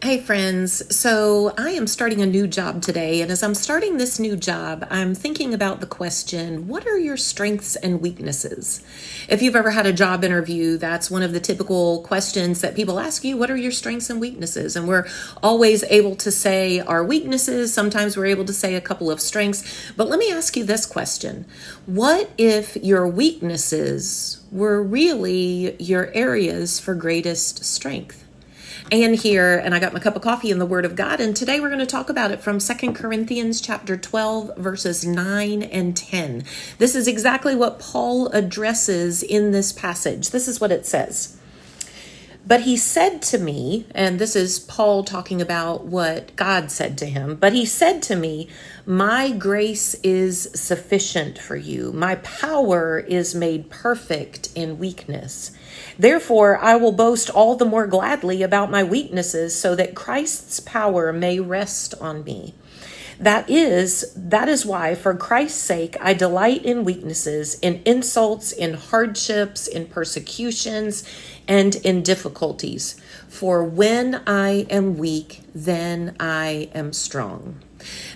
Hey friends, so I am starting a new job today, and as I'm starting this new job, I'm thinking about the question, what are your strengths and weaknesses? If you've ever had a job interview, that's one of the typical questions that people ask you, what are your strengths and weaknesses? And we're always able to say our weaknesses, sometimes we're able to say a couple of strengths, but let me ask you this question. What if your weaknesses were really your areas for greatest strength? Anne here, and I got my cup of coffee in the Word of God, and today we're going to talk about it from 2 Corinthians chapter 12, verses 9 and 10. This is exactly what Paul addresses in this passage. This is what it says. But he said to me, and this is Paul talking about what God said to him, but he said to me, my grace is sufficient for you. My power is made perfect in weakness. Therefore, I will boast all the more gladly about my weaknesses so that Christ's power may rest on me. That is why, for Christ's sake, I delight in weaknesses, in insults, in hardships, in persecutions, and in difficulties. For when I am weak, then I am strong.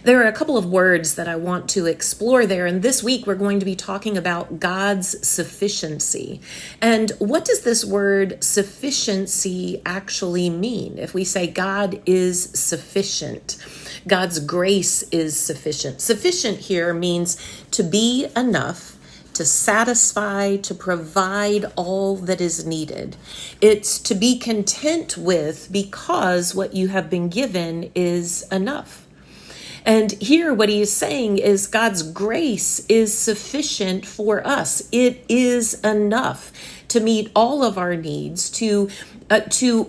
There are a couple of words that I want to explore there, and this week we're going to be talking about God's sufficiency. And what does this word sufficiency actually mean? If we say God is sufficient, God's grace is sufficient. Sufficient here means to be enough, to satisfy, to provide all that is needed. It's to be content with because what you have been given is enough. And here what he is saying is God's grace is sufficient for us. It is enough to meet all of our needs, to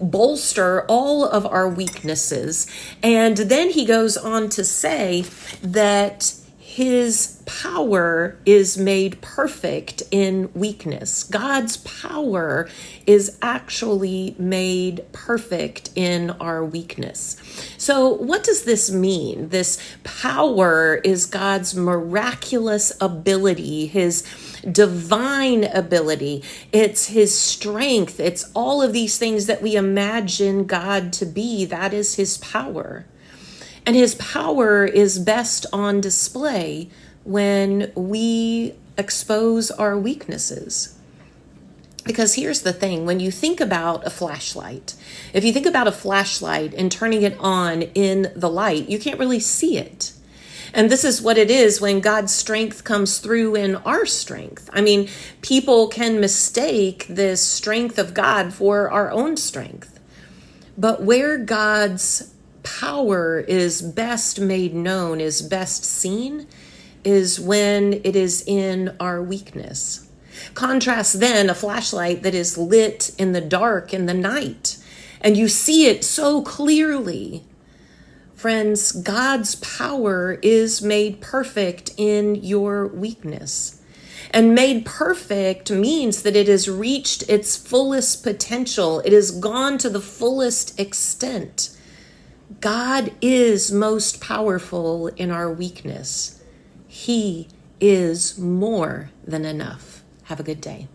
bolster all of our weaknesses. And then he goes on to say that his power is made perfect in weakness. God's power is actually made perfect in our weakness. So what does this mean? This power is God's miraculous ability, his divine ability. It's his strength. It's all of these things that we imagine God to be. That is his power. And his power is best on display when we expose our weaknesses. Because here's the thing, when you think about a flashlight, if you think about a flashlight and turning it on in the light, you can't really see it. And this is what it is when God's strength comes through in our strength. I mean, people can mistake this strength of God for our own strength. But where God's power is best made known, is best seen, is when it is in our weakness. Contrast then a flashlight that is lit in the dark in the night, and you see it so clearly. Friends, God's power is made perfect in your weakness. And made perfect means that it has reached its fullest potential. It has gone to the fullest extent. God is most powerful in our weakness. He is more than enough. Have a good day.